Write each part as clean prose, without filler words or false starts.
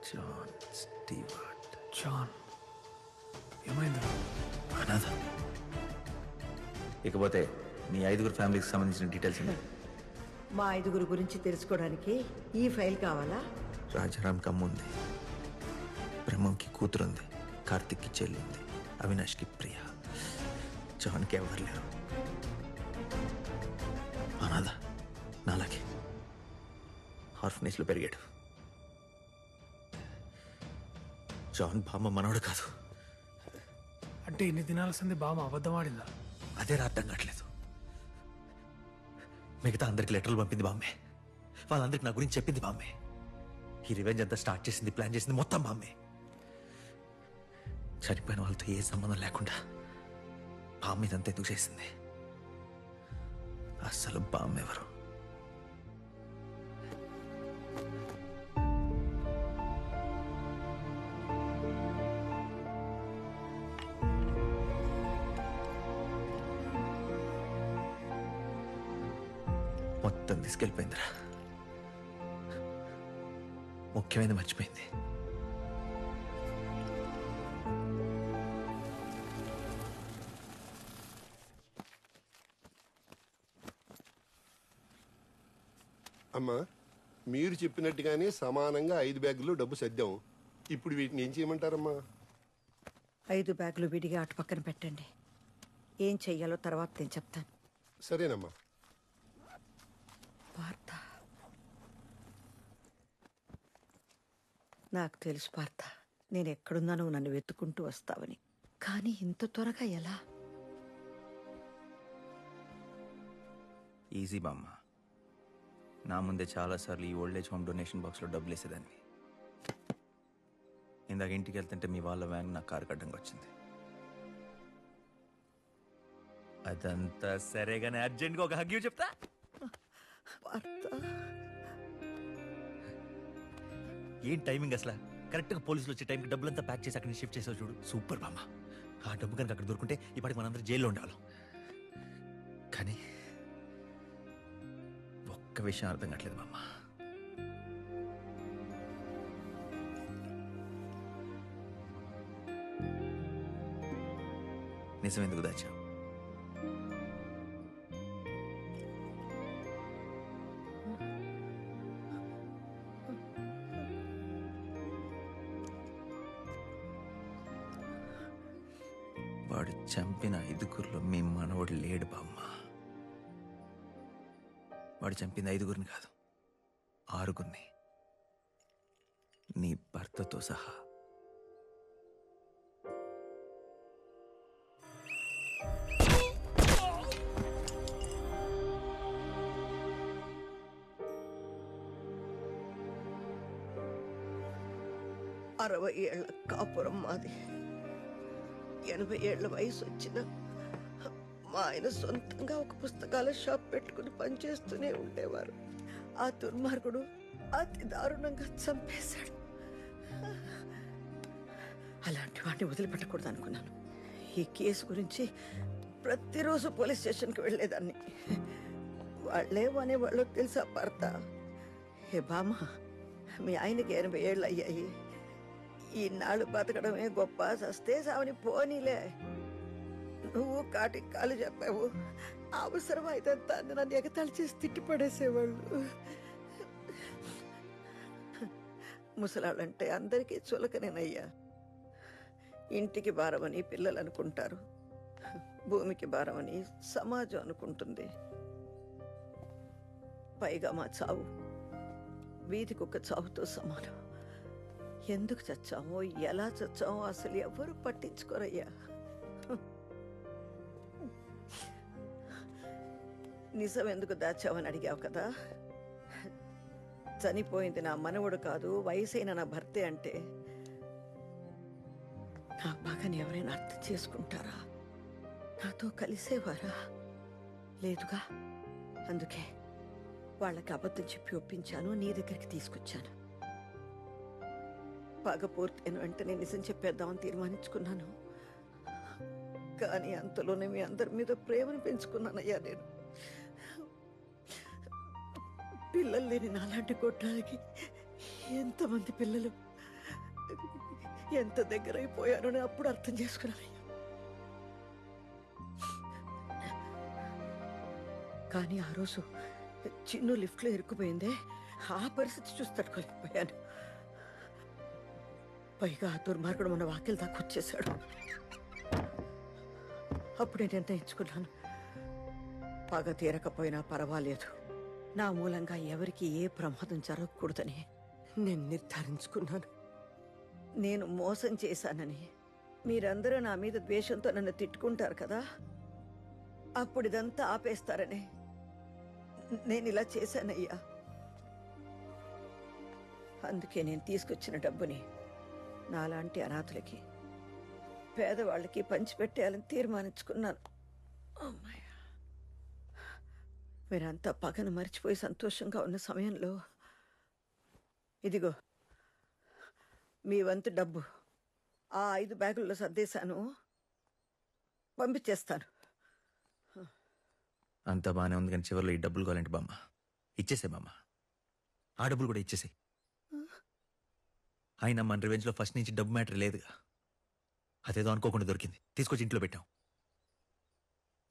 John Stewart. John ఏమైంది? అనాథ. ఇకపోతే మీ 5 ఫ్యామిలీకి సంబంధించిన డీటెయిల్స్ ఉన్నాయి. మా 5 గురించి తెలుసుకోవడానికి ఈ ఫైల్ కావాలా? రాజారాంకి అమ్మ ఉంది, బ్రహ్మంకి కూతురుంది, కార్తిక్కి చెల్లి ఉంది, అవినాష్కి ప్రియ, జాన్కి ఎవరు లేరు. అనాథ, నాలాగే ఆర్ఫనేజ్లో పెరిగాడు. జాన్ బామ్మ మనవడు కాదు. అంటే ఇన్ని దినాల సంది బామ్మ అబద్ధం ఆడిందా? అదే అర్థం కావట్లేదు. మిగతా అందరికి లెటర్లు పంపింది బామ్మే, వాళ్ళందరికి నా గురించి చెప్పింది బామ్మే. ఈ రివెంజ్ అంతా స్టార్ట్ చేసింది, ప్లాన్ చేసింది మొత్తం బామ్మే. చనిపోయిన వాళ్ళతో ఏ సంబంధం లేకుండా బామ్మ ఇదంతా ఎందుకు చేసింది? అసలు బామ్మ ఎవరు? మొత్తం తీసుకెళ్ళిపోయిందిరా. ముఖ్యమైనది మర్చిపోయింది. అమ్మా, మీరు చెప్పినట్టుగానే సమానంగా 5 బ్యాగుల్లో డబ్బు సర్దాం. ఇప్పుడు వీటిని ఏం చేయమంటారమ్మా? 5 బ్యాగులు విడిగా అటు పక్కన పెట్టండి. ఏం చెయ్యాలో తర్వాత నేను చెప్తాను. సరేనమ్మా. పార్థ, నాకు తెలుసు పార్థ, నేను ఎక్కడున్నానో నన్ను వెతుకుంటూ వస్తావని. కానీ ఇంత త్వరగా ఎలా? ఈజీ బామ్మ. నా ముందే చాలాసార్లు ఈ ఓల్డేజ్ హోమ్ డొనేషన్ బాక్స్లో డబ్బులు వేసేదాన్ని. ఇందాక ఇంటికి వెళ్తుంటే మీ వాళ్ళ వ్యాన్ నా కారు కడ్డంగా వచ్చింది. అదంతా సరేగానే అర్జెంట్గా ఒక హగ్యూ చెప్తా. ఏం టైమింగ్ అసలు! కరెక్ట్గా పోలీసులు వచ్చే టైంకి డబ్బులంతా ప్యాక్ చేసి అక్కడ షిఫ్ట్ చేసావు చూడు, సూపర్ బామ్మ. ఆ డబ్బు కనుక అక్కడ దొరుకుంటే ఇప్పటికి మనందరం జైల్లో ఉండేవాళ్ళం. కానీ ఒక్క విషయం అర్థం కావట్లేదు బామ్మ. నిజం ఎందుకు దాచావు? వాడు చంపిన 5 మీ మనవడు లేడు బామ్మ. వాడు చంపింది 5 కాదు, 6. నీ భర్తతో సహా. అరవై ఏళ్ల కాపురం మాది. 80 ఏళ్ల వయసు వచ్చిన మా ఆయన సొంతంగా ఒక పుస్తకాల షాప్ పెట్టుకుని పనిచేస్తూనే ఉండేవారు. ఆ దుర్మార్గుడు అతి దారుణంగా చంపేశాడు. అలాంటి వాడిని వదిలిపెట్టకూడదు అనుకున్నాను. ఈ కేసు గురించి ప్రతిరోజు పోలీస్ స్టేషన్కి వెళ్ళేదాన్ని. వాళ్ళేమనేవాళ్ళు తెలుసా పార్థ? హే బామ్మ, మీ ఆయనకి 80 ఏళ్ళు అయ్యాయి, ఈనాళ్ళు బతకడమే గొప్ప, సస్తే సావని పోనీలే. నువ్వు కాటికి కాలు చెప్పావు, అవసరం అయితంతా నన్ను ఎగతాళి చేసి తిట్టిపడేసేవాళ్ళు. ముసలాళ్ళంటే అందరికీ చులకనేనయ్యా. ఇంటికి భారమని పిల్లలు అనుకుంటారు, భూమికి భారమని సమాజం అనుకుంటుంది. పైగా మా చావు వీధి కుక్క చావుతో సమానం. ఎందుకు చచ్చామో, ఎలా చచ్చామో అసలు ఎవరు పట్టించుకోరయ్యా. నిజం ఎందుకు దాచావని అడిగావు కదా. చనిపోయింది నా మనవడు కాదు, వయసైన నా భర్తే అంటే నా బాగాని ఎవరైనా అర్థం చేసుకుంటారా? నాతో కలిసేవారా? లేదుగా. అందుకే వాళ్ళకి అబద్ధం చెప్పి ఒప్పించాను, నీ దగ్గరికి తీసుకొచ్చాను. పగ పూర్తయిన వెంటనే నిజం చెప్పేద్దామని తీర్మానించుకున్నాను. కానీ అంతలోనే మీ అందరి మీద ప్రేమను పెంచుకున్నానయ్యా నేను. పిల్లలు లేని నాలాంటి కొట్టాలకి ఎంతమంది పిల్లలు ఎంత దగ్గర అయిపోయానో నేను అప్పుడు అర్థం చేసుకున్నానయ్యా. కానీ ఆ రోజు చిన్ను లిఫ్ట్లో ఇరుక్కుపోయిందే, ఆ పరిస్థితి చూసి తట్టుకోలేకపోయాను. పైగా ఆ దుర్మార్గుడు మన వాకిలి దాకా వచ్చేసాడు. అప్పుడే నిర్ణయించుకున్నాను, పగ తీరకపోయినా పర్వాలేదు, నా మూలంగా ఎవరికి ఏ ప్రమాదం జరగకూడదని నేను నిర్ధారించుకున్నాను. నేను మోసం చేశానని మీరందరూ నా మీద ద్వేషంతో నన్ను తిట్టుకుంటారు కదా, అప్పుడు ఇదంతా ఆపేస్తారని నేను ఇలా చేశానయ్యా. అందుకే నేను తీసుకొచ్చిన డబ్బుని నాలాంటి అనాథులకి, పేదవాళ్ళకి పంచిపెట్టేయాలని తీర్మానించుకున్నాను. అమ్మాయ్యా, మీరంతా పగను మర్చిపోయి సంతోషంగా ఉన్న సమయంలో ఇదిగో మీ వంతు డబ్బు ఆ 5 బ్యాగుల్లో సర్దేశాను, పంపించేస్తాను. అంతా బాగానే ఉంది, కానీ చివరిలో ఈ డబ్బులు కావాలంటే బామ్మ ఇచ్చేసే బామ్మ. ఆ డబ్బులు కూడా ఇచ్చేసాయి. అయినా మన రివెంజ్లో ఫస్ట్ నుంచి డబ్బు మ్యాటర్ లేదుగా. అదేదో అనుకోకుండా దొరికింది, తీసుకొచ్చి ఇంట్లో పెట్టాం.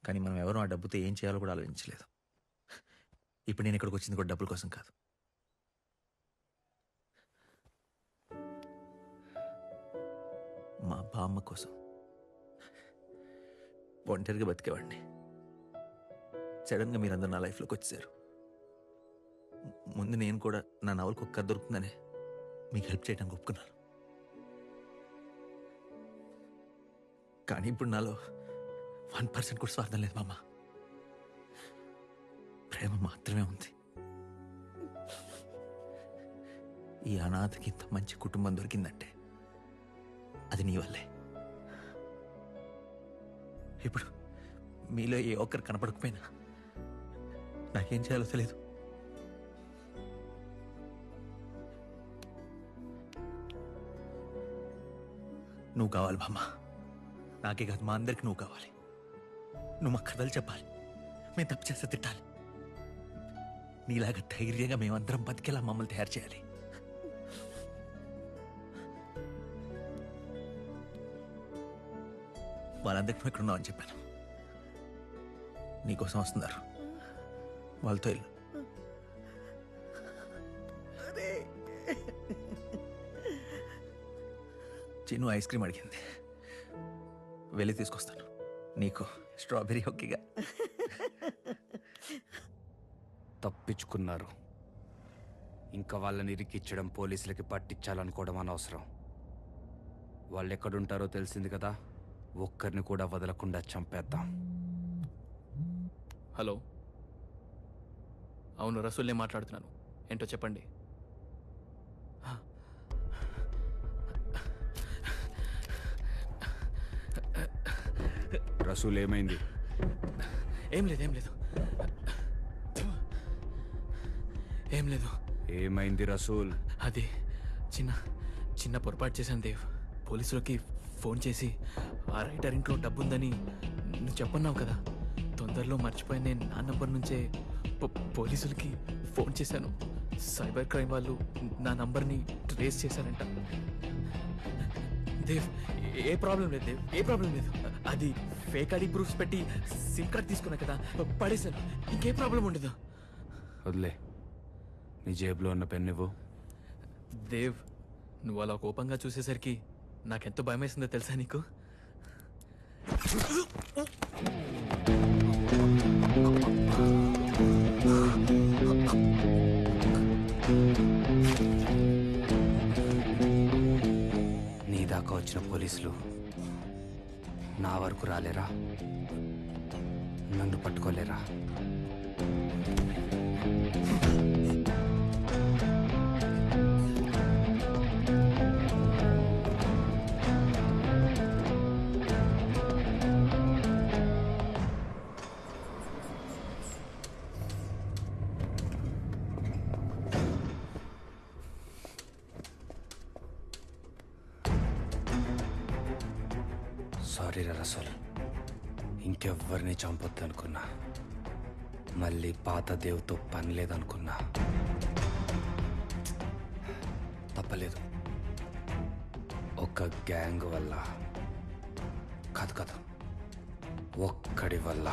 కానీ మనం ఎవరూ ఆ డబ్బుతో ఏం చేయాలో కూడా ఆలోచించలేదు. ఇప్పుడు నేను ఇక్కడికి వచ్చింది కూడా డబ్బుల కోసం కాదు. మా బామ్మ కోసం. ఒంటరిగా బతికేవాడిని. సడన్గా మీరందరూ నా లైఫ్లోకి వచ్చేసారు. ముందు నేను కూడా నా నవలకు ఒక్క దొరుకుతుందనే మీకు హెల్ప్ చేయడానికి ఒప్పుకున్నాను. కానీ ఇప్పుడు నాలో 1% కూడా స్వార్థం లేదు మామ. ప్రేమ మాత్రమే ఉంది. ఈ అనాథకి ఇంత మంచి కుటుంబం దొరికిందంటే అది నీ వల్లే. ఇప్పుడు మీలో ఏ ఒక్కరు కనపడకపోయినా నాకేం చేయాలో తెలియదు. నువ్వు కావాలి బామ్మ. నాకే కాదు, మా అందరికి నువ్వు కావాలి. నువ్వు మా కథలు చెప్పాలి, మేము తప్పు చేస్తే తిట్టాలి. నీలాగా ధైర్యంగా మేమందరం బతికేలా మమ్మల్ని తయారు చేయాలి. వాళ్ళందరికీ నువ్వు ఎక్కడున్నావు అని చెప్పాను. నీకోసం వస్తున్నారు, వాళ్ళతో వెళ్ళు. చిన్ను ఐస్ క్రీమ్ అడిగింది, వెళ్ళి తీసుకొస్తాను. నీకు స్ట్రాబెరీ హొక్కిగా. తప్పించుకున్నారు. ఇంకా వాళ్ళని ఇరికిచ్చడం, పోలీసులకి పట్టించాలనుకోవడం అనవసరం. వాళ్ళు ఎక్కడుంటారో తెలిసింది కదా, ఒక్కరిని కూడా వదలకుండా చంపేద్దాం. హలో, అవును రసూల్నే మాట్లాడుతున్నాను. ఏంటో చెప్పండి. రసూల్ ఏమైంది? ఏం లేదు, ఏం లేదు, ఏం లేదు. ఏమైంది రసూల్? అది చిన్న పొరపాటు చేశాను దేవ్. పోలీసులకి ఫోన్ చేసి ఆ రైటర్ ఇంట్లో డబ్బు ఉందని నువ్వు చెప్పన్నావు కదా, తొందరలో మర్చిపోయి నేను నా నంబర్ నుంచే పోలీసులకి ఫోన్ చేశాను. సైబర్ క్రైమ్ వాళ్ళు నా నంబర్ని ట్రేస్ చేశారంట. దేవ్, ఏ ప్రాబ్లం లేదు దేవ్, ఏ ప్రాబ్లం లేదు. అది ఫేక్ ఐడి ప్రూఫ్స్ పెట్టి సిమ్ కార్డ్ తీసుకున్నా కదా, పడేశాను. ఇంకే ప్రాబ్లం ఉండదు. వదిలే, నీ జేబులో ఉన్న పెన్ ఇవ్వు. దేవ్, నువ్వు అలా కోపంగా చూసేసరికి నాకెంతో భయం వేసిందో తెలుసా నీకు? నీ దాకా వచ్చిన పోలీసులు నా వరకు రాలేరా? నన్ను పట్టుకోలేరా? సారీ రసూల్, ఇంకెవ్వరిని చంపొద్దు అనుకున్నా. మళ్ళీ పాత దేవుతో పని లేదనుకున్నా. తప్పలేదు. ఒక గ్యాంగ్ వల్ల కాదు, ఒక్కడి వల్ల,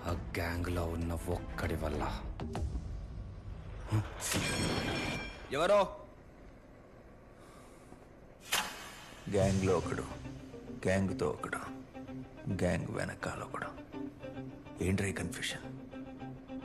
ఆ గ్యాంగ్లో ఉన్న ఒక్కడి వల్ల. ఎవరో గ్యాంగ్లో ఒకడు, గ్యాంగ్తో ఒకడు, గ్యాంగ్ వెనకాల ఒకడు. ఏంట్రా కన్ఫ్యూషన్?